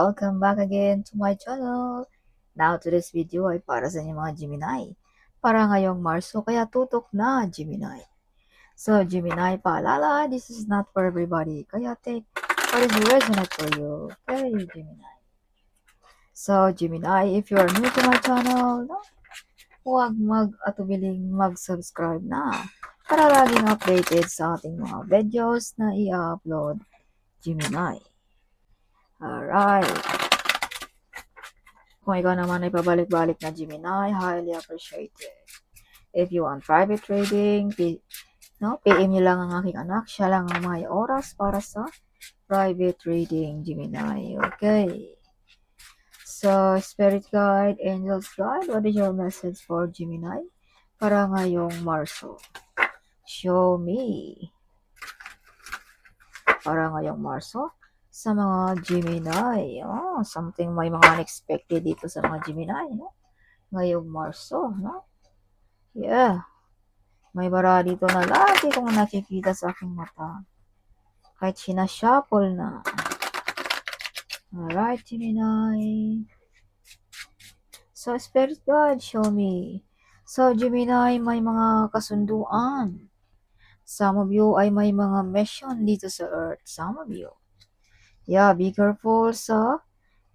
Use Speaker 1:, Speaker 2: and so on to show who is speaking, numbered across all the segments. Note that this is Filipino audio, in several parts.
Speaker 1: Welcome back again to my channel. Now, today's video ay para sa inyo mga Gemini. Para ngayong Marso, kaya tutok na Gemini. So, Gemini, paalala, this is not for everybody. Kaya take what is resonate for you. Okay, Gemini. So, Gemini, if you are new to my channel, no, huwag mag-atubiling mag-subscribe na para laging updated sa ating mga videos na i-upload, Gemini. Alright. Kung ikaw naman ay pabalik-balik na Gemini, highly appreciated. If you want private trading, PM nyo lang ang aking anak. Siya lang ang may oras para sa private trading, Gemini. Okay. So, Spirit Guide, Angels Guide, what is your message for Gemini para ngayong Marso? Show me. Para ngayong Marso, sa mga Gemini. Oh, something may mga unexpected dito sa mga Gemini, no? Ngayong Marso, no? Yeah. May bara dito na lagi kong nakikita sa aking mata. Kahit sinashuffle na. Alright, Gemini. So, Spirit God, show me. So, Gemini, may mga kasunduan. Some of you ay may mga mission dito sa Earth. Some of you. Yeah, be careful sa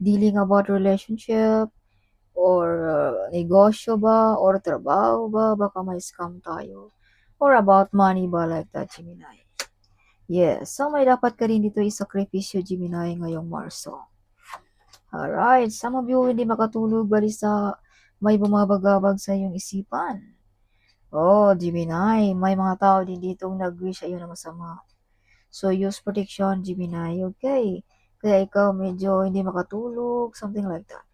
Speaker 1: dealing about relationship or negosyo ba or trabaho ba, baka may scam tayo. Or about money ba, like that, Gemini. Yes, so may dapat ka rin dito isakripisyo, Gemini, ngayong Marso. Alright, some of you hindi makatulog bali sa may bumabagabag sa iyong isipan. Oh, Gemini, may mga tao din ditong nag-wish sa iyo na masama. So, use protection, Gemini, okay? Kaya ikaw medyo hindi makatulog, something like that.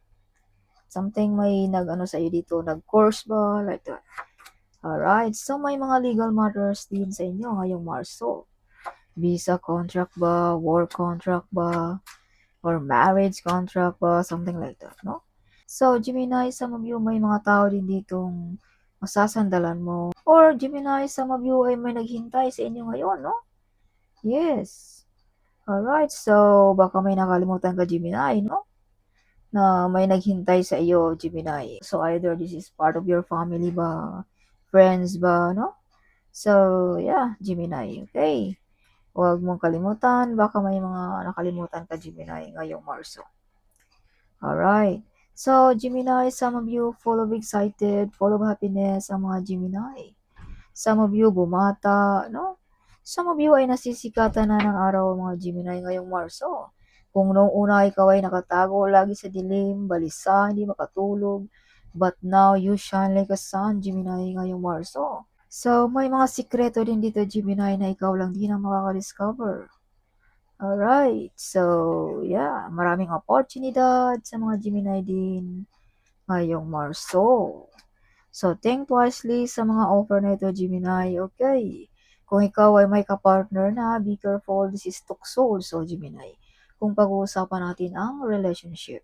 Speaker 1: Something may nag-ano sa iyo dito, nag-course ba, like that. Alright, so may mga legal matters din sa inyo ngayong Marso. Visa contract ba, work contract ba, or marriage contract ba, something like that, no? So, Gemini, some of you may mga tao din ditong masasandalan mo. Or, Gemini, some of you ay may naghintay sa inyo ngayon, no? Yes. Alright, so baka may nakalimutan ka, Gemini, no? Na may naghintay sa iyo, Gemini. So, either this is part of your family ba, friends ba, no? So, yeah, Gemini, okay? Huwag mong kalimutan, baka may mga nakalimutan ka, Gemini, ngayong Marso. Alright. So, Gemini, some of you full of excited, full of happiness ang mga Gemini. Some of you bumata, no? Some of you ay nasisikatan na ng araw mga Gemini ngayong Marso. Kung noong una ikaw ay nakatago lagi sa dilim, balisa, hindi makatulog, but now you shine like a sun, Gemini, ngayong Marso. So, may mga sikreto din dito, Gemini, na ikaw lang din ang makaka-discover. Alright, so yeah, maraming oportunidad sa mga Gemini din ngayong Marso. So, think wisely sa mga offer na ito, Gemini, okay? Kung ikaw ay may kapartner na, be careful, this is tukso also, Gemini. Kung pag-uusapan natin ang relationship.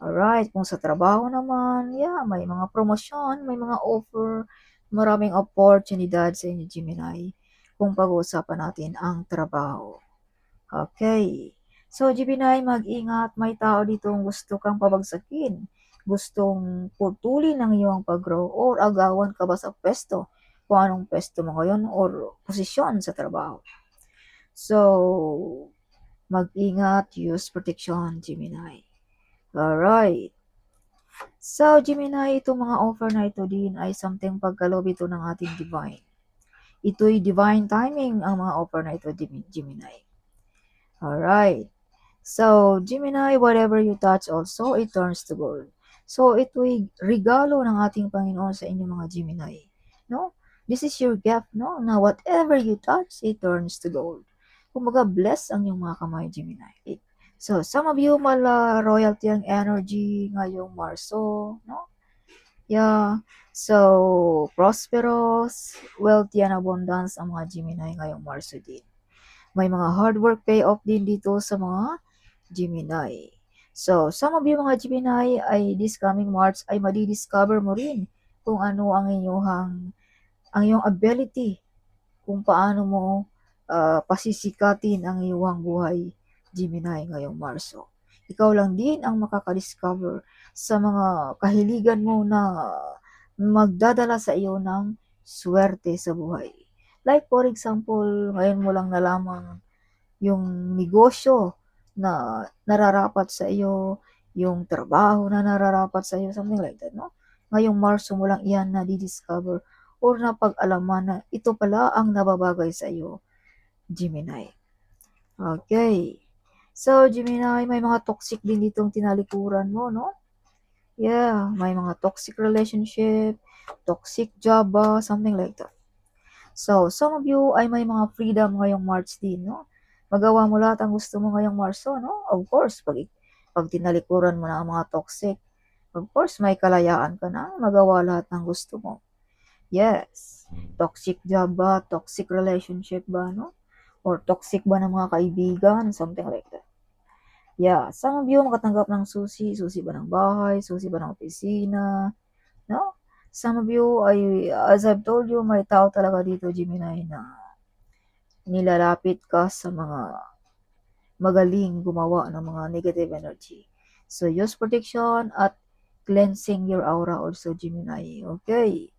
Speaker 1: Alright, kung sa trabaho naman, yeah, may mga promosyon, may mga offer, maraming oportunidad sa inyo, Gemini. Kung pag-uusapan natin ang trabaho. Okay. So, Gemini, mag-ingat. May tao ditong gusto kang pabagsakin. Gustong putulin ang iyong pag-grow or agawan ka ba sa pwesto? Kung anong pwesto mo ngayon or posisyon sa trabaho. So, mag-ingat. Use protection, Gemini. Alright. So, Gemini, itong mga offer na ito din ay something pagkalob ito ng ating divine. Ito'y divine timing ang mga offer na ito, Gemini. Alright. So, Gemini, whatever you touch also, it turns to gold. So, ito'y regalo ng ating Panginoon sa inyong mga Gemini. No? This is your gift, no? Na whatever you touch, it turns to gold. Kumbaga, bless ang iyong mga kamay, Gemini. So, some of you, mala royalty ang energy ngayong Marso, no? Yeah. So, prosperous, wealthy, and abundance ang mga Gemini ngayong Marso din. May mga hard work payoff din dito sa mga Gemini. So, some of you mga Gemini ay this coming March ay madidiscover mo rin kung ano ang iyong ability, kung paano mo pasisikatin ang iyong buhay, Gemini, ngayong Marso. ikaw lang din ang makaka-discover sa mga kahiligan mo na magdadala sa iyo ng swerte sa buhay. Like for example, ngayon mo lang nalaman yung negosyo na nararapat sa iyo, yung trabaho na nararapat sa iyo, something like that, no? Ngayong Marso mo lang iyan nadi-discover or napag-alaman na ito pala ang nababagay sa iyo, Gemini. Okay. So, Gemini, may mga toxic din ditong tinalikuran mo, no? Yeah, may mga toxic relationship, toxic job ba, something like that. So, some of you ay may mga freedom ngayong March din, no? Magawa mo lahat ang gusto mo ngayong Marso, no? Of course, pag tinalikuran mo na ang mga toxic, of course, may kalayaan ka na magawa lahat ng gusto mo. Yes. Toxic job ba? Toxic relationship ba, no? Or toxic ba ng mga kaibigan? Something like that. Yeah, some of you makatanggap ng susi, susi ba ng bahay, susi ba ng opisina, no? Some of you ay, as I've told you, may tao talaga dito, Gemini, na nilalapit ka sa mga magaling gumawa ng mga negative energy. So, use protection at cleansing your aura also, Gemini. Okay.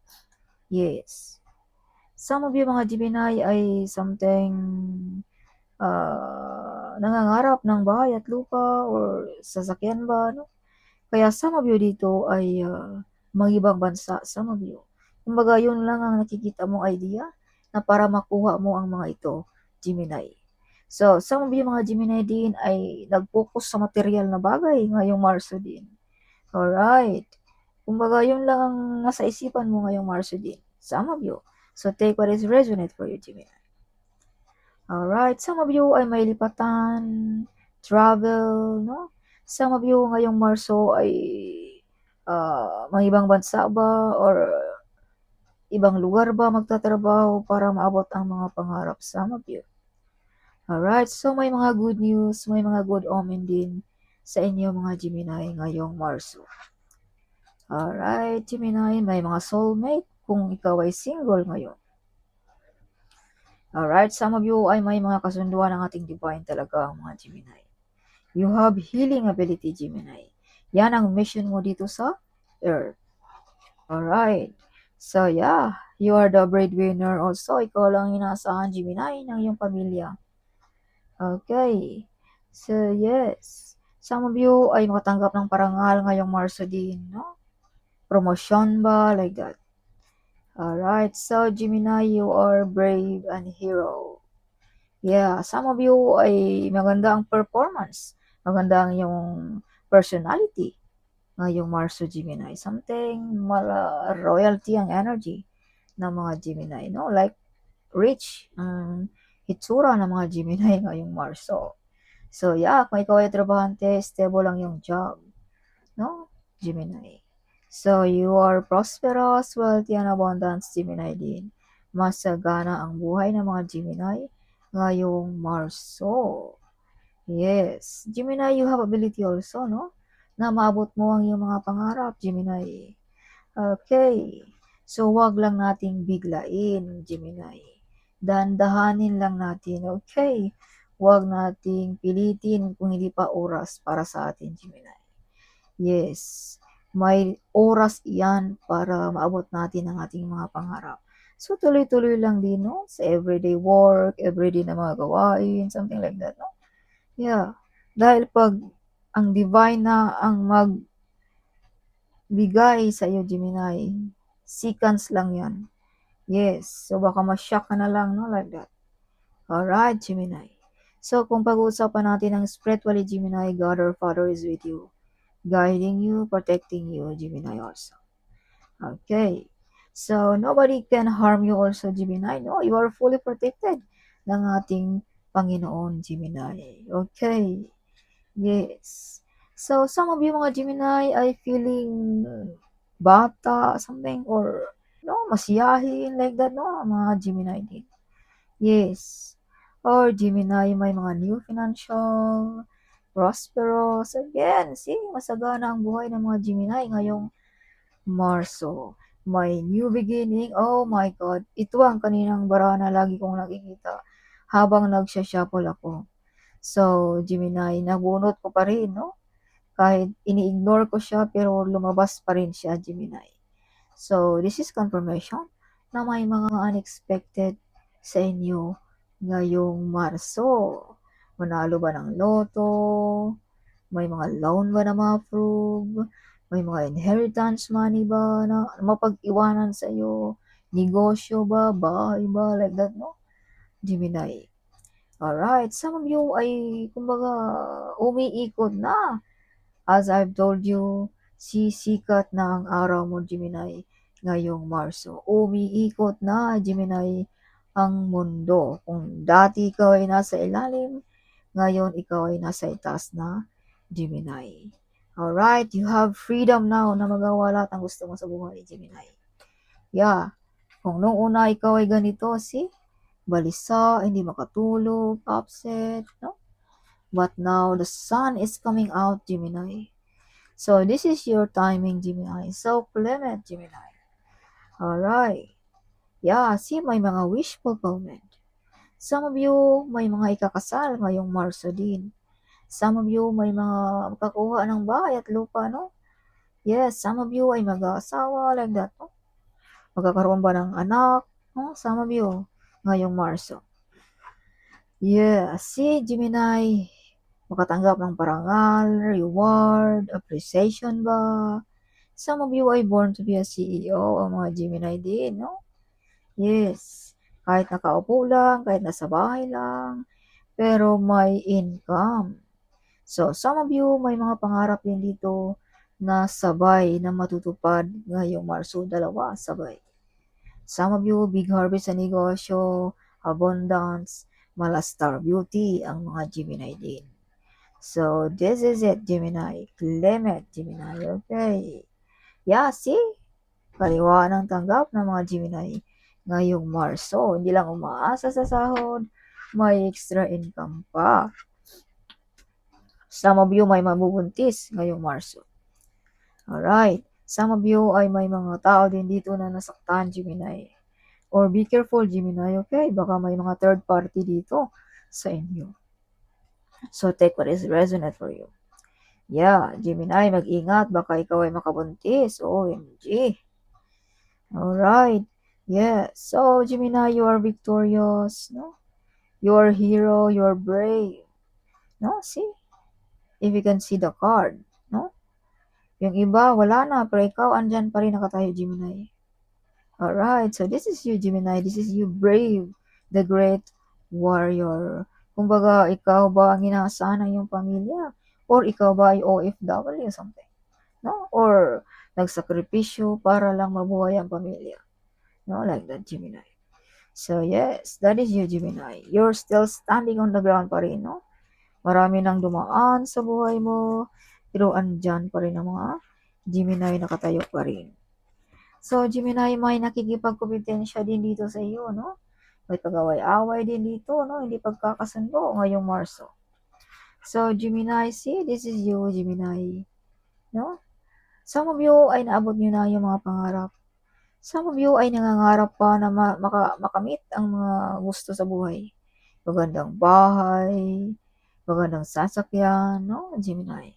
Speaker 1: Yes. Some of you mga Gemini ay something nangangarap ng bahay at lupa or sasakyan ba, no? Kaya some of you dito ay mag-ibang bansa, some of you. Kumbaga, yun lang ang nakikita mong idea na para makuha mo ang mga ito, Gemini. So, some of you mga Gemini din ay nag-focus sa material na bagay ngayong Marso din. Alright. Kumbaga, yun lang ang nasa isipan mo ngayong Marso din. Some of you. So, take what is resonate for you, Gemini. Alright, some of you ay may lipatan, travel, no? Some of you ngayong Marso ay mga ibang bansa ba or ibang lugar ba magtatrabaho para maabot ang mga pangarap, some of you. Alright, so may mga good news, may mga good omen din sa inyo mga Gemini ngayong Marso. Alright, Gemini, may mga soulmate kung ikaw ay single ngayon. Alright, some of you ay may mga kasunduan ng ating divine talaga mga Gemini. You have healing ability, Gemini. Yan ang mission mo dito sa Earth. Alright. So, yeah. You are the breadwinner also. Ikaw lang inaasahan, Gemini, ng iyong pamilya. Okay. So, yes. Some of you ay makatanggap ng parangal ngayong Marso din, no? Promotion ba? Like that. Alright. So, Gemini, you are brave and hero. Yeah. Some of you ay maganda ang performance. Maganda ang iyong personality ngayong Marso, Gemini. Something royalty ang energy ng mga Gemini, no? Like rich ang hitsura ng mga Gemini ngayong Marso. So, yeah, kung ikaw ay trabahante, stable lang yung job, no? Gemini. So, you are prosperous, wealthy, and abundance, Gemini din. Masagana ang buhay ng mga Gemini ngayong Marso. Yes. Gemini, you have ability also, no? Na maabot mo ang iyong mga pangarap, Gemini. Okay. So, wag lang nating biglain, Gemini. Dahan-dahanin lang natin, okay? Wag nating pilitin kung hindi pa oras para sa atin, Gemini. Yes. May oras iyan para maabot natin ang ating mga pangarap. So, tuloy-tuloy lang din, no? Sa everyday work, everyday na mga gawain, something like that, no? Yeah. Dahil pag ang divine na ang magbigay sa iyo, Gemini, seconds lang yan. Yes. So, baka ma-shock ka na lang, no? Like that. Alright, Gemini. So, kung pag-uusapan natin ang spiritually, Gemini, God or Father is with you, guiding you, protecting you, Gemini also. Okay. So, nobody can harm you also, Gemini. No, you are fully protected ng ating Panginoon, Gemini. Okay. Yes. So, some of you mga Gemini ay feeling bata, something, or no, masiyahin, like that, no? Mga Gemini din. Yes. Or Gemini, may mga new financial, prosperous. Again, see, masagana ang buhay ng mga Gemini ngayong Marso. May new beginning. Oh my God. Ito ang kaninang bara na lagi kong nakikita habang nagsha-shuffle ako. So, Gemini, nabunot ko pa rin, no? Kahit ini-ignore ko siya pero lumabas pa rin siya, Gemini. So, this is confirmation na may mga unexpected sa inyo ngayong Marso. Manalo ba ng loto? May mga loan ba na ma-approve? May mga inheritance money ba na mapag-iwanan sa iyo? Negosyo ba? Bahay ba? Like that, no? Gemini. Alright, some of you ay, kumbaga, umiikot na. As I've told you, sisikat na ang araw mo, Gemini, ngayong Marso. Umiikot na, Gemini, ang mundo. Kung dati ikaw ay nasa ilalim, ngayon ikaw ay nasa itaas na, Gemini. Alright, you have freedom now na magawa lahat ang gusto mo sa buhay, Gemini. Yeah, kung noong una ikaw ay ganito, see? Balisa, hindi makatulog, upset, no? But now the sun is coming out, Gemini. So this is your timing, Gemini. So Clement, Gemini. Alright. Yeah, see, may mga wish fulfillment. Some of you, may mga ikakasal ngayong Marso din. Some of you, may mga makakuha ng bahay at lupa, no? Yes, some of you ay mag-aasawa, like that, no? Magkakaroon ba ng anak, no? Some of you, ngayong Marso. Yeah, see, Gemini, makatanggap ng parangal, reward, appreciation ba? Some of you ay born to be a CEO, ang mga Gemini din, no? Yes, kahit nakaupo lang, kahit nasa bahay lang, pero may income. So, some of you, may mga pangarap din dito na sabay na matutupad ngayong Marso, dalawa, sabay. Some of you, big harvest sa negosyo, abundance, malastar beauty, ang mga Gemini din. So, this is it, Gemini. Clement, Gemini, okay. Yeah, see? Kaliwa ng tanggap ng mga Gemini ngayong Marso. Hindi lang umaasa sa sahod, may extra income pa. Some of you may mabubuntis ngayong Marso. Alright. Some of you ay may mga tao din dito na nasaktan, Gemini. Or be careful, Gemini, okay? Baka may mga third party dito sa inyo. So, take what is resonant for you. Yeah, Gemini, mag-ingat. Baka ikaw ay makabuntis. OMG. Alright. Yeah. So, Gemini, you are victorious. No? You are hero. You are brave. No? See? If you can see the card. No? Yung iba, wala na. Pero ikaw, andyan pa rin nakatayo, Gemini. Alright, so this is you, Gemini. This is you, brave, the great warrior. Kumbaga, ikaw ba ang inaasahan ng iyong pamilya? Or ikaw ba ay OFW something? No? Or nagsakripisyo para lang mabuhay ang pamilya. No? Like that, Gemini. So yes, that is you, Gemini. You're still standing on the ground pa rin, no? Marami nang dumaan sa buhay mo, pero andyan pa rin ang mga Gemini nakatayo pa rin. So, Gemini, may nakikipagkompetensya din dito sa iyo, no? May pag-away-away din dito, no? Hindi pagkakasundo ngayong Marso. So, Gemini, see, this is you, Gemini. No? Some of you ay naabot nyo na yung mga pangarap. Some of you ay nangangarap pa na makamit ang mga gusto sa buhay. Magandang bahay, magandang sasakyan, no? Gemini.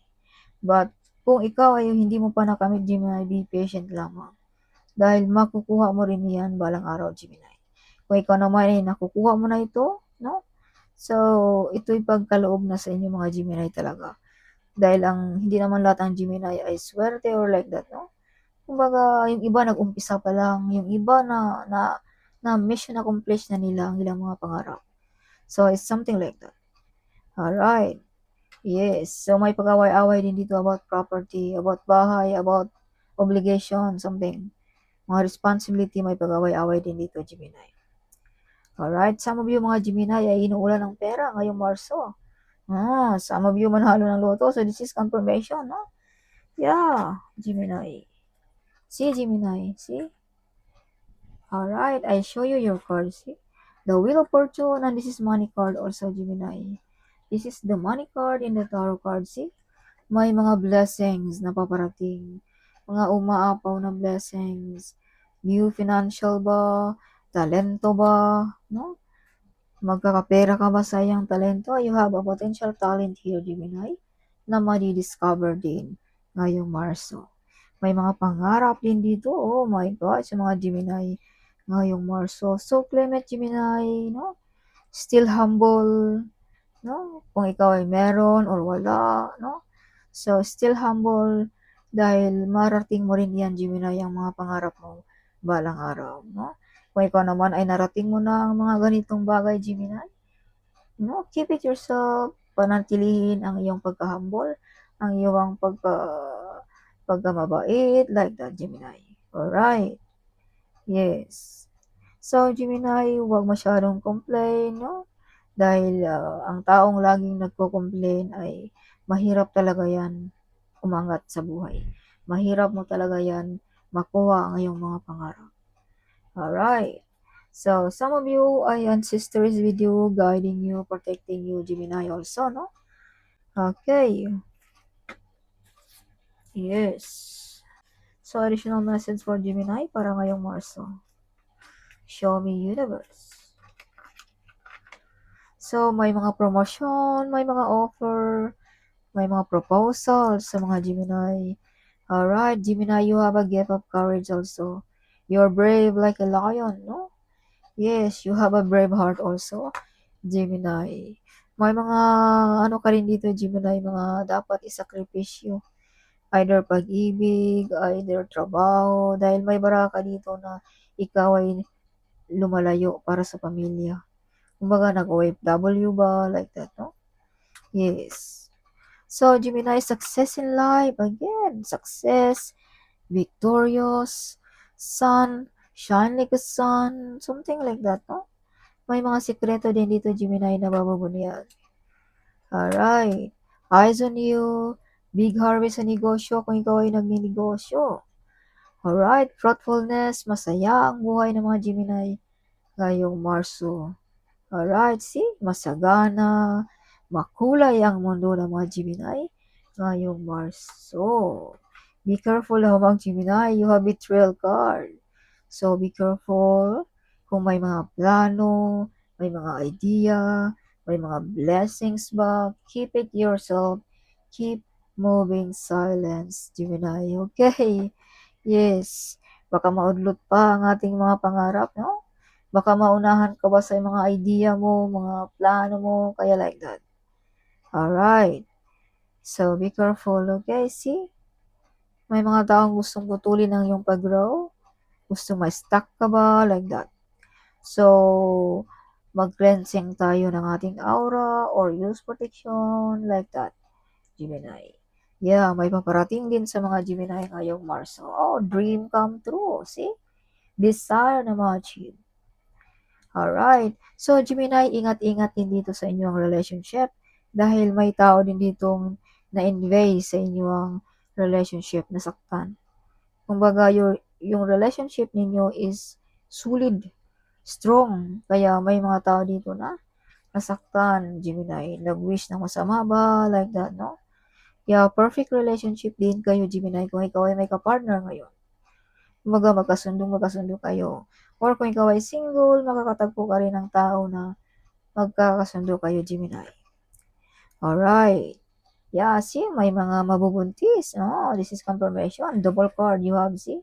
Speaker 1: But, kung ikaw ay hindi mo pa nakamit, Gemini, be patient lamang. Dahil makukuha mo rin yan balang araw, Gemini. Kung ikaw naman ay nakukuha mo na ito, no? So, ito'y pagkaloob na sa inyo mga Gemini talaga. Dahil hindi naman lahat ng Gemini ay swerte or like that, no? Kumbaga, yung iba nag-umpisa pa lang, yung iba na mission accomplished na nila ang ilang mga pangarap. So, it's something like that. Alright. Yes. So, may pag-away-away din dito about property, about bahay, about obligation, something. Mga responsibility, may pag-away-away din dito, Gemini. Alright, some of you mga Gemini ay inuulan ng pera ngayong Marso. Some of you manalo ng loto, so this is confirmation, no? Yeah, Gemini. See, Gemini, see? Alright, I show you your card, see? The Wheel of Fortune, and this is money card also, Gemini. This is the money card in the tarot card, see? May mga blessings na paparating. Mga umaapaw na blessings. New financial ba? Talento ba? No? Magkakapera ka ba sa iyong talento? You have a potential talent here, Gemini. na madi-discover din ngayong Marso. May mga pangarap din dito, oh my God, sa mga Gemini ngayong Marso. So, Clement Gemini, no? Still humble, no? Kung ikaw ay meron or wala, no? So, still humble dahil marating mo rin yan, Gemini, ang mga pangarap mo balang araw, no? Kung ikaw naman ay narating mo na ang mga ganitong bagay, Gemini, no? Keep it yourself, panatilihin ang iyong pagka-humble, ang iyong pagkamabait, like that, Gemini. Alright. Yes. So, Gemini, huwag masyadong complain, no? Dahil ang taong laging nagko-complain ay mahirap talaga yan umangat sa buhay. Mahirap mo talaga yan makuha ang iyong mga pangarap. Alright. So, some of you ay ancestors with you, guiding you, protecting you, Gemini also, no? Okay. Yes. So, additional message for Gemini para ngayong Marso. Show me universe. So, may mga promotion, may mga offer, may mga proposal sa mga Gemini. Alright, Gemini, you have a gift of courage also. You're brave like a lion, no? Yes, you have a brave heart also, Gemini. May mga ano ka rin dito, Gemini, mga dapat isakripisyo. Either pag-ibig, either trabaho, dahil may baraka dito na ikaw ay lumalayo para sa pamilya. Kumbaga, nag-OFW ba? Like that, no? Yes. So, Gemini, success in life. Again, success, victorious, sun, shine like a sun, something like that, no? May mga sikreto din dito, Gemini, na bababunyan. Alright. Eyes on you. Big harvest sa negosyo kung ikaw ay nagninegosyo. Alright. Fruitfulness. Masaya ang buhay ng mga Gemini ngayong Marso. Alright. See? Masagana. Makulay ang mundo ng mga Gemini ngayong Marso. Be careful mga Gemini. You have betrayal card. So, be careful kung may mga plano, may mga idea, may mga blessings ba, keep it yourself. Keep moving silence, Gemini. Okay? Yes. Baka maudlot pa ang ating mga pangarap, no? Baka maunahan ka ba sa mga idea mo, mga plano mo, kaya like that. Alright. So, be careful, okay? See? May mga taong gustong putulin ang iyong pag-grow. Gusto ma-stuck ka ba? Like that. So, mag-cleansing tayo ng ating aura or use protection like that, Gemini. Yeah, may paparating din sa mga Gemini ngayong Marso. Oh, dream come true. See? Desire na ma-achieve. Alright. So, Gemini, ingat-ingat din dito sa inyong relationship dahil may tao din ditong na-invade sa inyong relationship, nasaktan. Kumbaga, yung relationship ninyo is solid, strong. Kaya may mga tao dito na nasaktan, Gemini. Nag-wish ng masama ba? Like that, no? Yeah, perfect relationship din kayo, Gemini, kung ikaw ay may kapartner ngayon. Kumbaga, magkasundo kayo. Or kung ikaw ay single, makakatagpo ka rin ng tao na magkakasundo kayo, Gemini. Alright. Yeah, see, may mga mabubuntis. No? This is confirmation. Double card you have, see?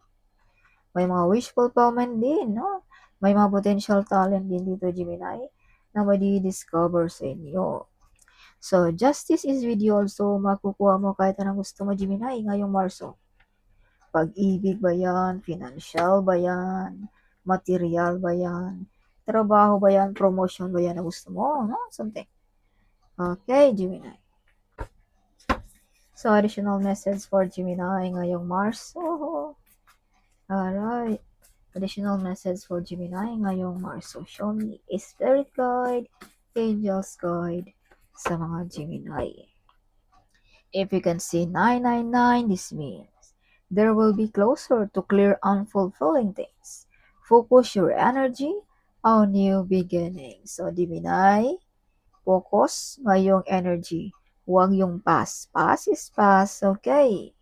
Speaker 1: May mga wish fulfillment din, no? May mga potential talent din dito, Gemini, na madi-discover sa inyo. So, justice is with you also. Makukuha mo kahit anong gusto mo, Gemini, ngayong Marso. Pag-ibig ba yan? Financial ba yan? Material ba yan? Trabaho ba yan? Promotion ba yan na gusto mo? No? Something. Okay, Gemini. So, additional message for Gemini ngayong Marso. Alright. Additional message for Gemini ngayong Marso. Show me a spirit guide, angel's guide sa mga Gemini. If you can see 999, this means there will be closer to clear unfulfilling things. Focus your energy on new beginnings. So, Gemini, focus ngayong energy. Huwag yung past. Past is past. Okay.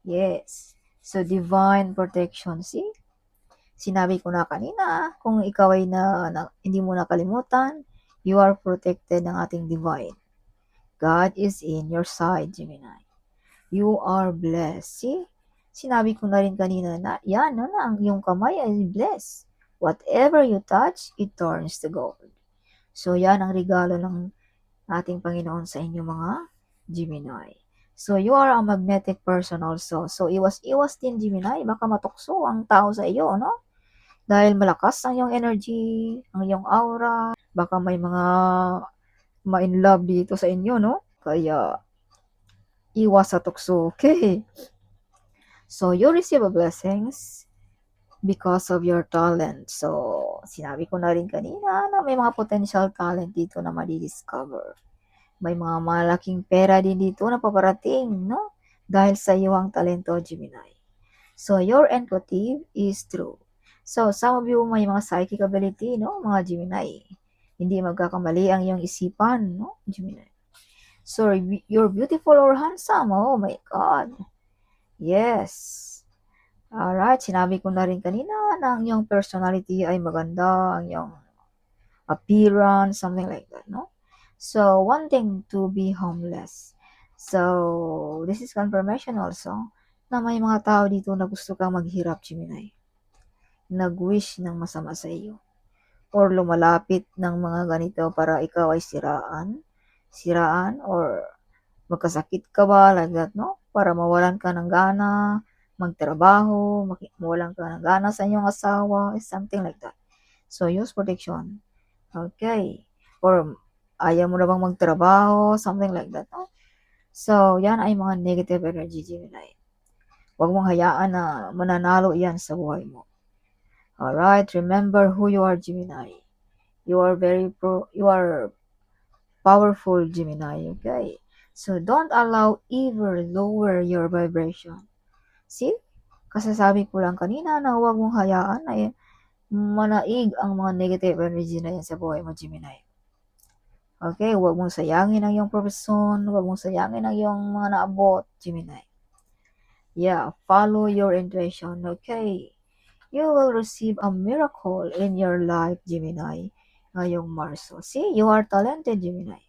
Speaker 1: Yes. So, divine protection. See? Sinabi ko na kanina, kung ikaw ay hindi mo nakalimutan, you are protected ng ating divine. God is in your side, Gemini. You are blessed. See? Sinabi ko na rin kanina na yan, no, na ang iyong kamay ay blessed. Whatever you touch, it turns to gold. So, yan ang regalo ng ating Panginoon sa inyo mga Gemini. So, you are a magnetic person also. So, iwas-iwas din, Gemini. Baka matukso ang tao sa iyo, no? Dahil malakas ang iyong energy, ang iyong aura. Baka may mga ma-in love dito sa inyo, no? Kaya, iwas sa tukso, okay? So, you receive a blessings because of your talent. So, sinabi ko na rin kanina na may mga potential talent dito na madi-discover. May mga malaking pera din dito na paparating, no? Dahil sa iyo ang talento, Gemini. So, your empathy is true. So, some of you may mga psychic ability, no? Mga Gemini. Hindi magkakamali ang iyong isipan, no? Gemini. So, you're beautiful or handsome. Oh my God. Yes. Alright, sinabi ko na rin kanina na ang iyong personality ay maganda, ang iyong appearance, something like that, no? So, wanting to be homeless. So, this is confirmation also na may mga tao dito na gusto kang maghirap, Gemini. Nag-wish ng masama sa iyo. Or lumalapit ng mga ganito para ikaw ay siraan, or magkasakit ka ba, like that, no? Para mawalan ka ng gana, magtrabaho, mawalan ka ng gana sa inyong asawa, something like that. So, use protection. Okay. Or, ayaw mo na bang magtrabaho, something like that, no? So, yan ay mga negative energy, Gemini. Huwag mong hayaan na mananalo yan sa buhay mo. Alright, remember who you are, Gemini. You are powerful, Gemini, okay? So, don't allow ever lower your vibration. See? Kasasabi ko lang kanina na huwag mong hayaan na manaig ang mga negative energy na yan sa buhay mo, Gemini. Okay, huwag mong sayangin ang iyong profesyon, huwag mong sayangin ang iyong mga naabot, Gemini. Yeah, follow your intuition, okay? You will receive a miracle in your life, Gemini, ngayong Marso. See, you are talented, Gemini.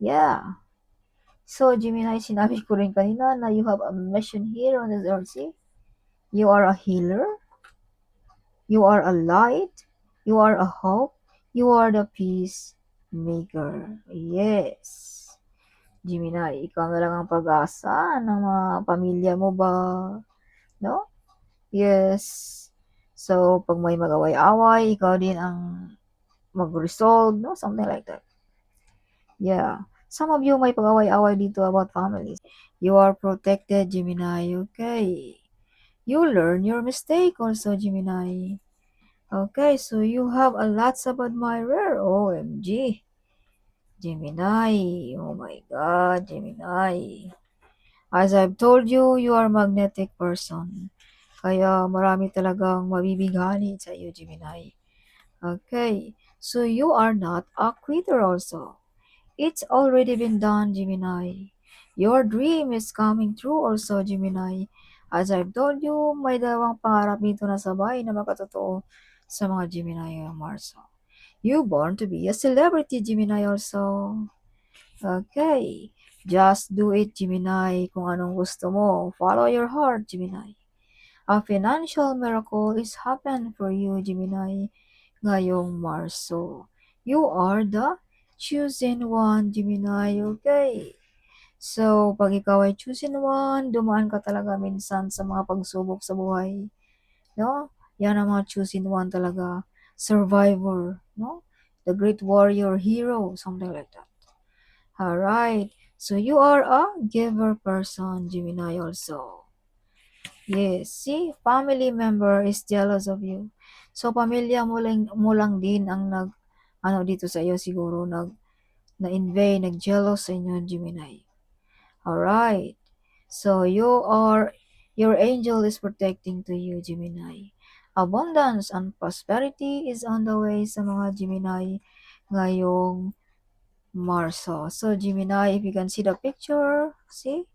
Speaker 1: Yeah. So, Gemini, sinabi ko rin kanina na you have a mission here on this earth, see? You are a healer, you are a light, you are a hope, you are the peace maker. Yes. Gemini, ikaw na lang ang pag-asa ng mga pamilya mo ba? No? Yes. So, pag may mag-away-away, ikaw din ang mag-resolve, no? Something like that. Yeah. Some of you may pag-away-away dito about families. You are protected, Gemini. Okay. You learn your mistake also, Gemini. Okay, so you have a lots of admirer. OMG. Gemini. Oh my God, Gemini. As I've told you, you are a magnetic person. Kaya marami talagang mabibighani sa iyo, Gemini. Okay, so you are not a quitter also. It's already been done, Gemini. Your dream is coming true also, Gemini. As I've told you, may dalawang pangarap dito na sabay na makatotoo sa mga Gemini ng Marso. You born to be a celebrity, Gemini also. Okay. Just do it, Gemini, kung anong gusto mo. Follow your heart, Gemini. A financial miracle is happen for you, Gemini, ngayong Marso. You are the chosen one, Gemini, okay? So, pag ikaw ay chosen one, dumaan ka talaga minsan sa mga pagsubok sa buhay, no? Yan ang mga chosen one talaga. Survivor, no? The great warrior hero, something like that. Alright. So, you are a giver person, Gemini also. Yes, see, family member is jealous of you. So, pamilya mo lang din ang dito sa iyo siguro, na-invade, nag-jealous sa inyo, Gemini. Alright. So, your angel is protecting to you, Gemini. Abundance and prosperity is on the way sa mga Gemini ngayong Marso. So, Gemini, if you can see the picture, see?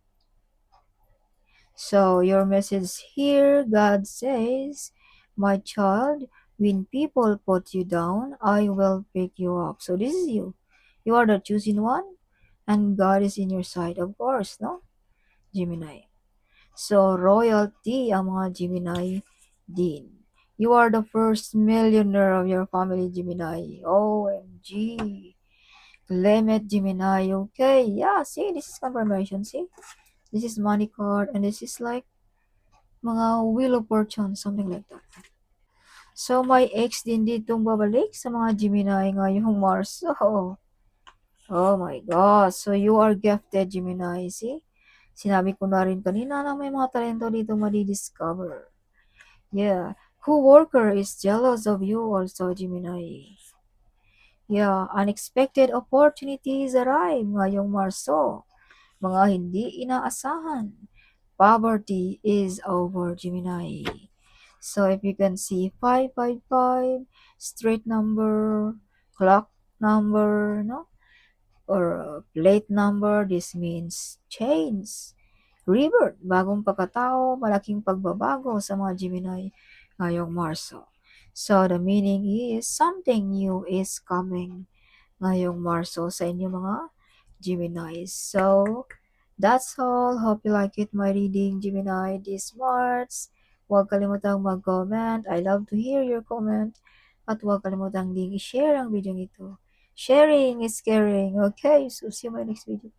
Speaker 1: So, your message here, God says, my child, when people put you down, I will pick you up. So, this is you. You are the chosen one. and God is in your side, of course, no? Gemini. So, royalty ang mga Gemini din. You are the first millionaire of your family, Gemini. OMG. Claim it, Gemini. Okay, yeah, see, this is confirmation, see? This is money card, and this is like mga wheel of fortune, something like that. So, may ex din ditong babalik sa mga Gemini ngayong Mars. Oh my God. So, you are gifted, Gemini. See? Sinabi ko na rin kanina na may mga talento dito madi-discover. Yeah. Co-worker is jealous of you also, Gemini. Yeah. Unexpected opportunities arrive ngayong Marso. Mga hindi inaasahan. Poverty is over, Gemini. So, if you can see 555, street number, clock number, no? Or plate number, this means change, rebirth, bagong pagkatao, malaking pagbabago sa mga Gemini ngayong Marso. So, the meaning is something new is coming ngayong Marso sa inyo mga Gemini. So, that's all. Hope you like it, my reading, Gemini, this March. Huwag kalimutang mag-comment. I love to hear your comment. At huwag kalimutang ding i-share ang video nito. Sharing is caring. Okay, so see you in my next video.